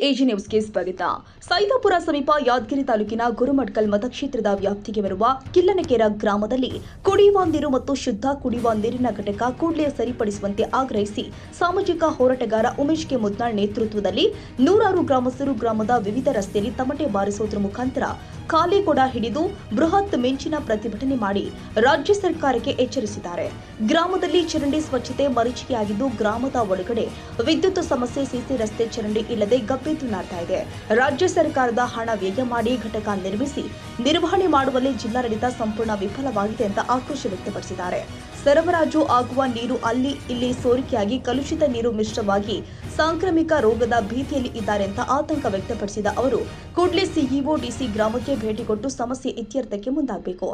AG ನ್ಯೂಸ್ಗೆ ಸ್ವಾಗತ. ಸೈದಾಪುರ ಸಮೀಪ ಯಾದಗಿರಿ ತಾಲೂಕಿನ ಗುರುಮಠಕಲ್ ಮತಕ್ಷೇತ್ರದ ವ್ಯಾಪ್ತಿಗೆ ಬರುವ ಕಿಲ್ಲನಕೆರ ಗ್ರಾಮದಲ್ಲಿ ಕುಡಿಯುವ ನೀರು ಮತ್ತು ಶುದ್ಧ ಕುಡಿಯುವ ನೀರಿನ ಘಟಕ ಕೂಡಲೇ ಸರಿಪಡಿಸುವಂತೆ ಆಗ್ರಹಿಸಿ ಸಾಮಾಜಿಕ ಹೋರಾಟಗಾರ ಉಮೇಶ್ ಕೆ ಮುದ್ನಾಳ್ ನೇತೃತ್ವದಲ್ಲಿ ನೂರಾರು ಗ್ರಾಮಸ್ಥರು ಗ್ರಾಮದ ವಿವಿಧ ರಸ್ತೆಯಲ್ಲಿ ತಮಟೆ ಬಾರಿಸುವುದರ ಮುಖಾಂತರ ಖಾಲಿ ಕೊಡ ಹಿಡಿದು ಬೃಹತ್ ಮಿಂಚಿನ ಪ್ರತಿಭಟನೆ ಮಾಡಿ ರಾಜ್ಯ ಸರ್ಕಾರಕ್ಕೆ ಎಚ್ಚರಿಸಿದ್ದಾರೆ. ಗ್ರಾಮದಲ್ಲಿ ಚರಂಡಿ ಸ್ವಚ್ಛತೆ ಮರೀಚಿಕೆಯಾಗಿದ್ದು ಗ್ರಾಮದ ಒಳಗಡೆ ವಿದ್ಯುತ್ ಸಮಸ್ಯೆ, ಸಿಸಿ ರಸ್ತೆ, ಚರಂಡಿ ಇಲ್ಲದೆ ಗಬ್ಬೆದ್ದು ನಾಡ್ತಾ ಇದೆ. ರಾಜ್ಯ ಸರ್ಕಾರದ ಹಣ ವ್ಯಯ ಮಾಡಿ ಘಟಕ ನಿರ್ಮಿಸಿ ನಿರ್ವಹಣೆ ಮಾಡುವಲ್ಲಿ ಜಿಲ್ಲಾಡಳಿತ ಸಂಪೂರ್ಣ ವಿಫಲವಾಗಿದೆ ಅಂತ ಆಕ್ರೋಶ ವ್ಯಕ್ತಪಡಿಸಿದ್ದಾರೆ. ಸರಬರಾಜು ಆಗುವ ನೀರು ಅಲ್ಲಿ ಇಲ್ಲಿ ಸೋರಿಕೆಯಾಗಿ ಕಲುಷಿತ ನೀರು ಮಿಶ್ರವಾಗಿ ಸಾಂಕ್ರಾಮಿಕ ರೋಗದ ಭೀತಿಯಲ್ಲಿ ಇದ್ದಾರೆ ಅಂತ ಆತಂಕ ವ್ಯಕ್ತಪಡಿಸಿದ ಅವರು ಕೂಡಲೇ ಸಿಇಒ, ಡಿಸಿ ಗ್ರಾಮಕ್ಕೆ ಭೇಟಿ ಕೊಟ್ಟು ಸಮಸ್ಯೆ ಇತ್ಯರ್ಥಕ್ಕೆ ಮುಂದಾಗಬೇಕು.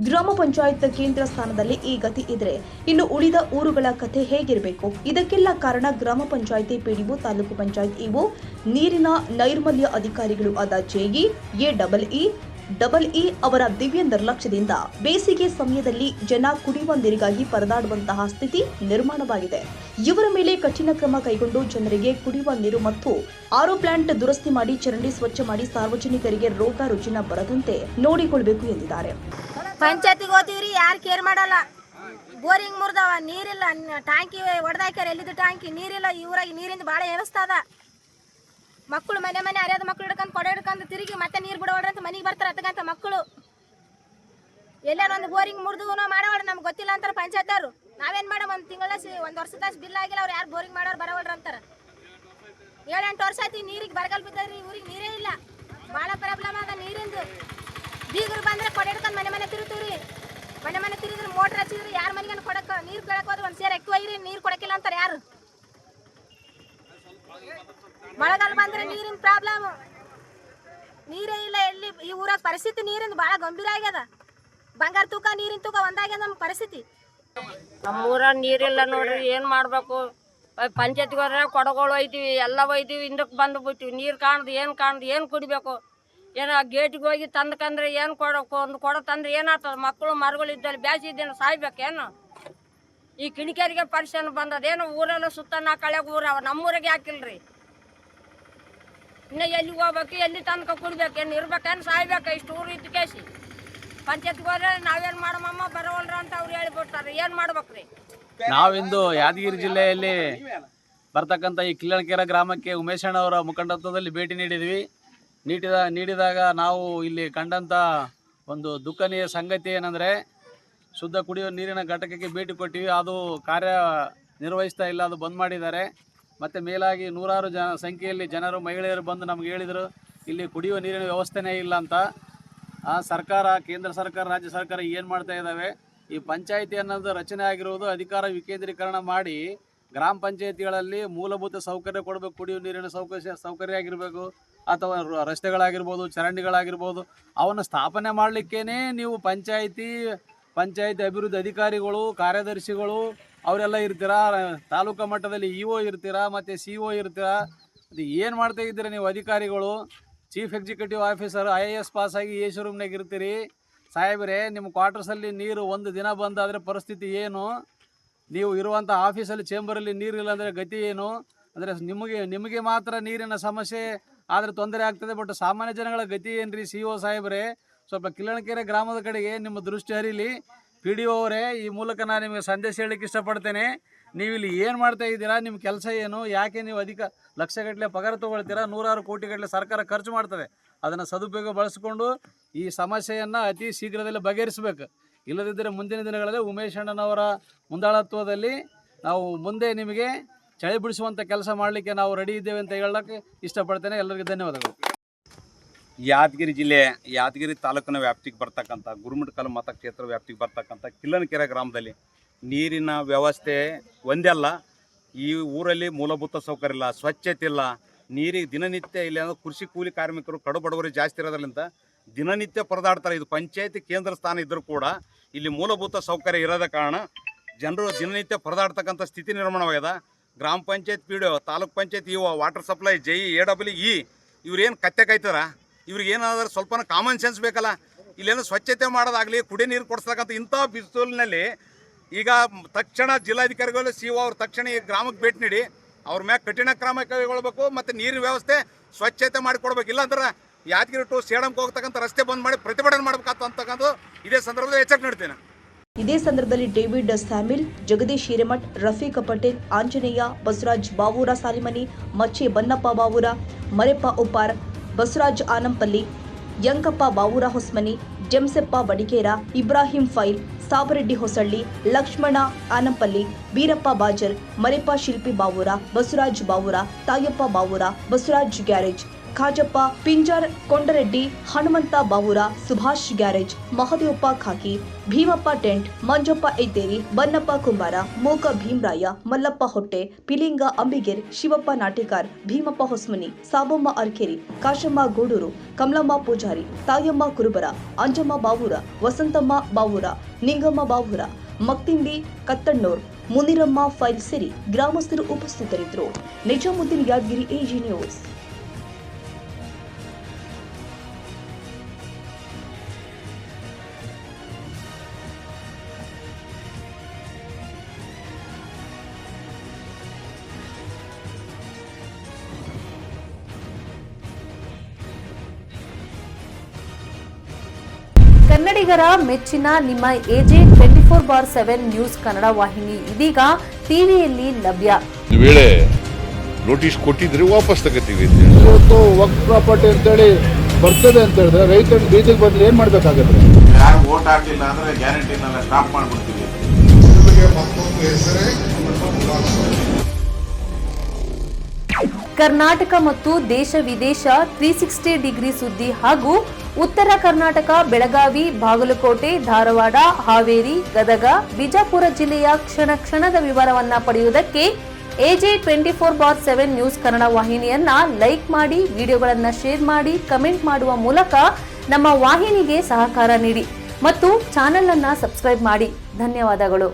ಗ್ರಾಮ ಪಂಚಾಯತ್ ಕೇಂದ್ರ ಸ್ಥಾನದಲ್ಲಿ ಈ ಗತಿ ಇದ್ರೆ ಇನ್ನು ಉಳಿದ ಊರುಗಳ ಕಥೆ ಹೇಗಿರಬೇಕು? ಇದಕ್ಕೆಲ್ಲ ಕಾರಣ ಗ್ರಾಮ ಪಂಚಾಯಿತಿ ಪಿಡಿಒ, ತಾಲೂಕು ಪಂಚಾಯತ್ ಇಒ, ನೀರಿನ ನೈರ್ಮಲ್ಯ ಅಧಿಕಾರಿಗಳು ಆದ ಜೆಇ, ಎಇಇ ಅವರ ದಿವ್ಯ ನಿರ್ಲಕ್ಷ್ಯದಿಂದ ಬೇಸಿಗೆ ಸಮಯದಲ್ಲಿ ಜನ ಕುಡಿಯುವ ನೀರಿಗಾಗಿ ಪರದಾಡುವಂತಹ ಸ್ಥಿತಿ ನಿರ್ಮಾಣವಾಗಿದೆ. ಇವರ ಮೇಲೆ ಕಠಿಣ ಕ್ರಮ ಕೈಗೊಂಡು ಜನರಿಗೆ ಕುಡಿಯುವ ನೀರು ಮತ್ತು ಆರೋ ಪ್ಲಾಂಟ್ ದುರಸ್ತಿ ಮಾಡಿ ಚರಂಡಿ ಸ್ವಚ್ಛ ಮಾಡಿ ಸಾರ್ವಜನಿಕರಿಗೆ ರೋಗ ರುಜಿನ ಬರದಂತೆ ನೋಡಿಕೊಳ್ಳಬೇಕು ಎಂದಿದ್ದಾರೆ. ಪಂಚಾಯತಿಗೆ ಹೋಗ್ತೀವ್ರಿ, ಯಾರು ಕೇರ್ ಮಾಡಲ್ಲ. ಬೋರಿಂಗ್ ಮುರಿದವ, ನೀರಿಲ್ಲ, ಟ್ಯಾಂಕಿ ಹೊಡೆದಾಕ್ಯಾರ, ಎಲ್ಲಿದ್ದು ಟ್ಯಾಂಕಿ ನೀರಿಲ್ಲ. ಊರಾಗಿ ನೀರಿಂದ ಭಾಳ ವ್ಯವಸ್ಥೆ ಅದ. ಮಕ್ಕಳು ಮನೆ ಅರಿಯಾದ ಮಕ್ಕಳು ಹಿಡ್ಕೊಂಡು ಕೊಡೆ ಹಿಡ್ಕೊಂಡು ತಿರುಗಿ ಮತ್ತೆ ನೀರು ಬಿಡೋಡ್ರಿ ಅಂತ ಮನೆಗೆ ಬರ್ತಾರೆ. ಹತ್ತಗಂತ ಮಕ್ಕಳು ಎಲ್ಲಾರ ಒಂದು ಬೋರಿಂಗ್ ಮುರಿದು ಮಾಡೋಣ ನಮ್ಗೆ ಗೊತ್ತಿಲ್ಲ ಅಂತಾರೆ ಪಂಚಾಯತ್ ಅವರು. ನಾವೇನು ಮಾಡೋ ಒಂದು ತಿಂಗಳ ಒಂದು ವರ್ಷದಾಸ್ ಬಿಲ್ ಆಗಿಲ್ಲ. ಅವ್ರು ಯಾರು ಬೋರಿಂಗ್ ಮಾಡೋರು ಬರೋವಲ್ರಿ ಅಂತಾರೆ. 7-8 ವರ್ಷ ಆಯ್ತು ನೀರಿಗೆ ಬರಗಾಲ ಬಿದ್ದದ್ರಿ. ಊರಿಗೆ ನೀರೇ ಇಲ್ಲ, ಭಾಳ ಪ್ರಾಬ್ಲಮ್ ಅದ ನೀರಿಂದು. ಬೀಗರು ಬಂದ್ರೆ ಕೊಡೆ ಹಿಡ್ಕೊಂಡು ಮನೆ ತಿರುತ್ತೀವ್ರಿ. ಮನೆ ತಿರುಗಿದ್ರೆ ಮೋಟ್ರ್ ಹಚ್ಚಿದ್ರಿ ಯಾರ ಮನೆಗೆ ಕೊಡಕ್ಕೆ ನೀರು ಕೇಳಕ್ಕೆ ಹೋದ್ರೆ ಒಂದು ಸೇರು ఎక్కువ ಇರಿ, ನೀರು ಕೊಡಕ್ಕಿಲ್ಲ ಅಂತಾರೆ ಯಾರು. ಮಳೆಗಾಲ ಬಂದ್ರೆ ನೀರಿನ ಪ್ರಾಬ್ಲಮ್, ನೀರೇ ಇಲ್ಲ ಎಲ್ಲಿ. ಈ ಊರಾಗ ಪರಿಸ್ಥಿತಿ ನೀರಿಂದ ಭಾಳ ಗಂಭೀರ ಆಗ್ಯದ. ಬಂಗಾರ ತೂಕ ನೀರಿನ ತೂಕ ಒಂದಾಗ್ಯದ ನಮ್ಮ ಪರಿಸ್ಥಿತಿ. ನಮ್ಮೂರಾಗ ನೀರಿಲ್ಲ ನೋಡ್ರಿ, ಏನು ಮಾಡಬೇಕು? ಪಂಚಾಯತ್ಗೆ ಹೋದ್ರೆ ಕೊಡಗಳು ಒಯ್ತೀವಿ, ಎಲ್ಲ ಒಯ್ತೀವಿ, ಹಿಂದಕ್ಕೆ ಬಂದು ಬಿಡ್ತೀವಿ. ನೀರು ಕಾಣ್ದು ಏನು ಕುಡಿಬೇಕು? ಏನೋ ಗೇಟಿಗೆ ಹೋಗಿ ತಂದ್ಕಂದ್ರೆ ಏನು ಒಂದು ಕೊಡ ತಂದ್ರೆ ಏನಾಗ್ತದೆ? ಮಕ್ಕಳು ಮರಗಳು ಇದ್ದಲ್ಲಿ ಬ್ಯಾಸಿ ಇದ್ದೇನು ಸಾಯ್ಬೇಕೇನು? ಈ ಕಿಣಿಕೇರಿಗೆ ಪರಿಶನ್ ಬಂದದೇನು? ಊರೆಲ್ಲ ಸುತ್ತ ನಾ ಕಳೆಗೆ ಊರ ನಮ್ಮೂರಿಗೆ ಹಾಕಿಲ್ರಿ. ಇನ್ನು ಎಲ್ಲಿಗೆ ಹೋಗ್ಬೇಕು? ಎಲ್ಲಿ ತನಕ ಕುಡ್ಬೇಕು? ಏನು ಇರ್ಬೇಕೇನು ಸಾಯ್ಬೇಕು? ಇಷ್ಟು ಊರು ಇತ್ತು ಕೇಸಿ ಪಂಚಾಯತ್ಗೆ ಹೋದ್ರೆ ನಾವೇನು ಮಾಡಮಮ್ಮ ಬರೋವಲ್ರ ಅಂತ ಅವ್ರು ಹೇಳಿಬಿಡ್ತಾರೆ. ಏನು ಮಾಡ್ಬೇಕ್ರಿ? ನಾವಿಂದು ಯಾದಗಿರಿ ಜಿಲ್ಲೆಯಲ್ಲಿ ಬರ್ತಕ್ಕಂಥ ಈ ಕಿಲ್ಲನಕೆರೆ ಗ್ರಾಮಕ್ಕೆ ಉಮೇಶ್ ಅಣ್ಣವರ ಮುಖಂಡತ್ವದಲ್ಲಿ ಭೇಟಿ ನೀಡಿದಾಗ ನಾವು ಇಲ್ಲಿ ಕಂಡಂಥ ಒಂದು ದುಃಖನೀಯ ಸಂಗತಿ ಏನಂದರೆ, ಶುದ್ಧ ಕುಡಿಯುವ ನೀರಿನ ಘಟಕಕ್ಕೆ ಭೇಟಿ ಕೊಟ್ಟಿವಿ, ಅದು ಕಾರ್ಯ ನಿರ್ವಹಿಸ್ತಾ ಇಲ್ಲ, ಅದು ಬಂದ್ ಮಾಡಿದ್ದಾರೆ. ಮತ್ತು ಮೇಲಾಗಿ ನೂರಾರು ಸಂಖ್ಯೆಯಲ್ಲಿ ಜನರು, ಮಹಿಳೆಯರು ಬಂದು ನಮ್ಗೆ ಹೇಳಿದರು ಇಲ್ಲಿ ಕುಡಿಯುವ ನೀರಿನ ವ್ಯವಸ್ಥೆನೇ ಇಲ್ಲ ಅಂತ. ಸರ್ಕಾರ, ಕೇಂದ್ರ ಸರ್ಕಾರ, ರಾಜ್ಯ ಸರ್ಕಾರ ಏನು ಮಾಡ್ತಾ ಇದ್ದಾವೆ? ಈ ಪಂಚಾಯಿತಿ ಅನ್ನೋದು ರಚನೆ ಆಗಿರುವುದು ಅಧಿಕಾರ ವಿಕೇಂದ್ರೀಕರಣ ಮಾಡಿ ಗ್ರಾಮ ಪಂಚಾಯಿತಿಗಳಲ್ಲಿ ಮೂಲಭೂತ ಸೌಕರ್ಯ ಕೊಡಬೇಕು. ಕುಡಿಯುವ ನೀರಿನ ಸೌಕರ್ಯ ಆಗಿರಬೇಕು, ಅಥವಾ ರಸ್ತೆಗಳಾಗಿರ್ಬೋದು, ಚರಂಡಿಗಳಾಗಿರ್ಬೋದು, ಅವನ್ನು ಸ್ಥಾಪನೆ ಮಾಡಲಿಕ್ಕೇ ನೀವು ಪಂಚಾಯಿತಿ ಅಭಿವೃದ್ಧಿ ಅಧಿಕಾರಿಗಳು, ಕಾರ್ಯದರ್ಶಿಗಳು ಅವರೆಲ್ಲ ಇರ್ತೀರಾ. ತಾಲೂಕು ಮಟ್ಟದಲ್ಲಿ ಇಒ ಇರ್ತೀರಾ, ಮತ್ತು CO ಇರ್ತೀರಾ. ಅದು ಏನು ಮಾಡ್ತಾ ಇದ್ದೀರಾ ನೀವು ಅಧಿಕಾರಿಗಳು? ಚೀಫ್ ಎಕ್ಸಿಕ್ಯೂಟಿವ್ ಆಫೀಸರ್ IAS ಪಾಸಾಗಿ ಎ ರೂಮ್ನಾಗ ಇರ್ತೀರಿ. ಸಾಹೇಬ್ರೆ, ನಿಮ್ಮ ಕ್ವಾರ್ಟರ್ಸಲ್ಲಿ ನೀರು ಒಂದು ದಿನ ಬಂದಾದರೆ ಪರಿಸ್ಥಿತಿ ಏನು? ನೀವು ಇರುವಂಥ ಆಫೀಸಲ್ಲಿ ಚೇಂಬರಲ್ಲಿ ನೀರಿಲ್ಲ ಅಂದರೆ ಗತಿ ಏನು? ಅಂದರೆ ನಿಮಗೆ ಮಾತ್ರ ನೀರಿನ ಸಮಸ್ಯೆ ಆದರೆ ತೊಂದರೆ ಆಗ್ತದೆ, ಬಟ್ ಸಾಮಾನ್ಯ ಜನಗಳ ಗತಿ ಏನ್ರಿ? CO ಸಾಹೇಬ್ರೆ, ಸ್ವಲ್ಪ ಕಿಲ್ಲನಕೆರೆ ಗ್ರಾಮದ ಕಡೆಗೆ ನಿಮ್ಮ ದೃಷ್ಟಿ ಹರಿಲಿ. PDO ಅವರೇ, ಈ ಮೂಲಕ ನಾನು ನಿಮಗೆ ಸಂದೇಶ ಹೇಳಲಿಕ್ಕೆ ಇಷ್ಟಪಡ್ತೇನೆ. ನೀವು ಇಲ್ಲಿ ಏನು ಮಾಡ್ತಾ ಇದ್ದೀರಾ? ನಿಮ್ಮ ಕೆಲಸ ಏನು? ಯಾಕೆ ನೀವು ಲಕ್ಷಗಟ್ಟಲೆ ಪಗಾರ ತೊಗೊಳ್ತೀರಾ? ನೂರಾರು ಕೋಟಿಗಟ್ಟಲೆ ಸರ್ಕಾರ ಖರ್ಚು ಮಾಡ್ತದೆ. ಅದನ್ನು ಸದುಪಯೋಗ ಬಳಸಿಕೊಂಡು ಈ ಸಮಸ್ಯೆಯನ್ನು ಅತಿ ಶೀಘ್ರದಲ್ಲೇ ಬಗೆಹರಿಸಬೇಕು. ಇಲ್ಲದಿದ್ದರೆ ಮುಂದಿನ ದಿನಗಳಲ್ಲಿ ಉಮೇಶ್ ಅಣ್ಣನವರ ಮುಂದಾಳತ್ವದಲ್ಲಿ ನಾವು ಮುಂದೆ ನಿಮಗೆ ಚಳಿ ಬಿಡಿಸುವಂಥ ಕೆಲಸ ಮಾಡಲಿಕ್ಕೆ ನಾವು ರೆಡಿ ಇದ್ದೇವೆ ಅಂತ ಹೇಳಕ್ಕೆ ಇಷ್ಟಪಡ್ತೇನೆ. ಎಲ್ಲರಿಗೂ ಧನ್ಯವಾದಗಳು. ಯಾದಗಿರಿ ಜಿಲ್ಲೆ, ಯಾದಗಿರಿ ತಾಲೂಕಿನ ವ್ಯಾಪ್ತಿಗೆ ಬರ್ತಕ್ಕಂಥ ಗುರುಮಠಕಲ್ ಮತಕ್ಷೇತ್ರ ವ್ಯಾಪ್ತಿಗೆ ಬರ್ತಕ್ಕಂಥ ಕಿಲ್ಲನಕೆರೆ ಗ್ರಾಮದಲ್ಲಿ ನೀರಿನ ವ್ಯವಸ್ಥೆ ಒಂದೇ ಅಲ್ಲ, ಈ ಊರಲ್ಲಿ ಮೂಲಭೂತ ಸೌಕರ್ಯ ಇಲ್ಲ, ಸ್ವಚ್ಛತೆ ಇಲ್ಲ. ನೀರಿಗೆ ದಿನನಿತ್ಯ ಇಲ್ಲಿ ಅಂದರೆ ಕೃಷಿ ಕೂಲಿ ಕಾರ್ಮಿಕರು, ಕಡು ಬಡವರು ಜಾಸ್ತಿ ಇರೋದ್ರಿಂದ ದಿನನಿತ್ಯ ಪರದಾಡ್ತಾರೆ. ಇದು ಪಂಚಾಯತಿ ಕೇಂದ್ರ ಸ್ಥಾನ ಇದ್ದರೂ ಕೂಡ ಇಲ್ಲಿ ಮೂಲಭೂತ ಸೌಕರ್ಯ ಇರೋದ ಕಾರಣ ಜನರು ದಿನನಿತ್ಯ ಪರದಾಡ್ತಕ್ಕಂಥ ಸ್ಥಿತಿ ನಿರ್ಮಾಣವಾಗಿದೆ. ಗ್ರಾಮ panchayat PDO, taluk panchayat EO, water supply, JE, AEE ಇವ್ರೇನು ಕತ್ತೆ ಕಾಯ್ತಾರ? ಇವ್ರಿಗೆ ಏನಾದರೂ ಸ್ವಲ್ಪ ಕಾಮನ್ ಸೆನ್ಸ್ ಬೇಕಲ್ಲ. ಇಲ್ಲೇನೋ ಸ್ವಚ್ಛತೆ ಮಾಡೋದಾಗಲಿ, ಕುಡಿಯೋ ನೀರು ಕೊಡಿಸ್ತಕ್ಕಂಥ ಇಂಥ ಬಿಸಿಲಿನಲ್ಲಿ ಈಗ ತಕ್ಷಣ ಜಿಲ್ಲಾಧಿಕಾರಿಗಳು, CO ಅವರು ತಕ್ಷಣ ಈ ಗ್ರಾಮಕ್ಕೆ ಭೇಟಿ ನೀಡಿ ಅವ್ರ ಮ್ಯಾಗ ಕಠಿಣ ಕ್ರಮ ಕೈಗೊಳ್ಬೇಕು ಮತ್ತು ನೀರಿನ ವ್ಯವಸ್ಥೆ ಸ್ವಚ್ಛತೆ ಮಾಡಿಕೊಡ್ಬೇಕು. ಇಲ್ಲಾಂದ್ರೆ ಯಾದಗಿರಿ ಟು ಸೇಡಂಗೆ ಹೋಗ್ತಕ್ಕಂಥ ರಸ್ತೆ ಬಂದ್ ಮಾಡಿ ಪ್ರತಿಭಟನೆ ಮಾಡ್ಬೇಕಂತಕ್ಕಂಥ ಇದೇ ಸಂದರ್ಭದಲ್ಲಿ ಎಚ್ಚರಿಕೆ ನೀಡ್ತೇನೆ. ಇದೇ ಸಂದರ್ಭದಲ್ಲಿ ಡೇವಿಡ್ ಸ್ಯಾಮಿಲ್, ಜಗದೀಶ್ ಹಿರೇಮಠ್, ರಫೀಕ್ ಪಟೇಲ್, ಆಂಜನೇಯ, ಬಸವರಾಜ್ ಬಾವೂರ ಸಾಲಿಮನಿ, ಮಚ್ಚೆ ಬನ್ನಪ್ಪ ಬಾವೂರ, ಮರೆಪ್ಪ ಉಪ್ಪಾರ್, ಬಸವರಾಜ್ ಆನಂಪಲ್ಲಿ, ಯಂಕಪ್ಪ ಬಾವೂರ ಹೊಸ್ಮನಿ, ಜೆಮ್ಸೆಪ್ಪ ಬಡಿಕೇರ, ಇಬ್ರಾಹಿಂ ಫೈಲ್, ಸಾಬರೆಡ್ಡಿ ಹೊಸಳ್ಳಿ, ಲಕ್ಷ್ಮಣ ಆನಂಪಲ್ಲಿ, ಬೀರಪ್ಪ ಬಾಜರ್, ಮರೆಪ್ಪ ಶಿಲ್ಪಿ ಬಾವೂರ, ಬಸವರಾಜ್ ಬಾವೂರ, ತಾಯಪ್ಪ ಬಾವೂರ, ಬಸವರಾಜ್ ಗ್ಯಾರೇಜ್, ಖಾಜಪ್ಪ ಪಿಂಜಾರ್, ಕೊಂಡರೆಡ್ಡಿ, ಹನುಮಂತ ಬಾವೂರ, ಸುಭಾಷ್ ಗ್ಯಾರೇಜ್, ಮಹದೇವಪ್ಪ ಖಾಕಿ, ಭೀಮಪ್ಪ ಟೆಂಟ್, ಮಂಜಪ್ಪ ಎದ್ದೇರಿ, ಬನ್ನಪ್ಪ ಕುಂಬಾರ, ಮೂಕ ಭೀಮರಾಯ, ಮಲ್ಲಪ್ಪ ಹೊಟ್ಟೆ, ಪಿಲಿಂಗ ಅಂಬಿಗೇರ್, ಶಿವಪ್ಪ ನಾಟೇಕಾರ್, ಭೀಮಪ್ಪ ಹೊಸ್ಮನಿ, ಸಾಬಮ್ಮ ಅರ್ಕೇರಿ, ಕಾಶಮ್ಮ ಗೂಡೂರು, ಕಮಲಮ್ಮ ಪೂಜಾರಿ, ತಾಯಮ್ಮ ಕುರುಬರ, ಅಂಜಮ್ಮ ಬಾವೂರ, ವಸಂತಮ್ಮ ಬಾವೂರ, ನಿಂಗಮ್ಮ ಬಾವೂರ, ಮಕ್ತಿಂಬಿ ಕತ್ತಣ್ಣೂರ್, ಮುನಿರಮ್ಮ ಫೈಲ್ ಸೇರಿ ಗ್ರಾಮಸ್ಥರು ಉಪಸ್ಥಿತರಿದ್ದರು. Nizamuddin, Yadgiri, AG news. ಕನ್ನಡಿಗರ ಮೆಚ್ಚಿನ ನಿಮ್ಮ ಎಜೆ 24/7 ನ್ಯೂಸ್ ಕನ್ನಡ ವಾಹಿನಿ ಇದೀಗ ಟಿವಿಯಲ್ಲಿ ಲಭ್ಯ. ಒಂದು ವೇಳೆ ನೋಟಿಸ್ ಕೊಟ್ಟಿದ್ರೆ ವಾಪಸ್ ತಗೋತೀವಿ. ಇವತ್ತು ವಕ್ಫ್ ಪ್ರಾಪರ್ಟಿ ಅಂತೇಳಿ ಬರ್ತದೆ ಅಂತ ಹೇಳಿದ್ರೆ ರೈತರು ಬೀದಿಗೆ ಬದಲು ಏನ್ ಮಾಡ್ಬೇಕಾಗತ್ತೆ? ಯಾರು ವೋಟ್ ಹಾಕಲಿಲ್ಲ ಅಂದ್ರೆ ಗ್ಯಾರಂಟಿನೆಲ್ಲ ಸ್ಟಾಪ್ ಮಾಡ್ಬಿಡ್ತೀವಿ. ಕರ್ನಾಟಕ ಮತ್ತು ದೇಶ ವಿದೇಶ 360 ಡಿಗ್ರಿ ಸುದ್ದಿ ಹಾಗೂ ಉತ್ತರ ಕರ್ನಾಟಕ, ಬೆಳಗಾವಿ, ಬಾಗಲಕೋಟೆ, ಧಾರವಾಡ, ಹಾವೇರಿ, ಗದಗ, ಬಿಜಾಪುರ ಜಿಲ್ಲೆಯ ಕ್ಷಣ ಕ್ಷಣದ ವಿವರವನ್ನ ಪಡೆಯುವುದಕ್ಕೆ ಎಜೆ 24/7 ನ್ಯೂಸ್ ಕನ್ನಡ ವಾಹಿನಿಯನ್ನ ಲೈಕ್ ಮಾಡಿ, ವಿಡಿಯೋಗಳನ್ನ ಶೇರ್ ಮಾಡಿ, ಕಮೆಂಟ್ ಮಾಡುವ ಮೂಲಕ ನಮ್ಮ ವಾಹಿನಿಗೆ ಸಹಕಾರ ನೀಡಿ ಮತ್ತು ಚಾನೆಲ್ ಅನ್ನ ಸಬ್ಸ್ಕ್ರೈಬ್ ಮಾಡಿ. ಧನ್ಯವಾದಗಳು.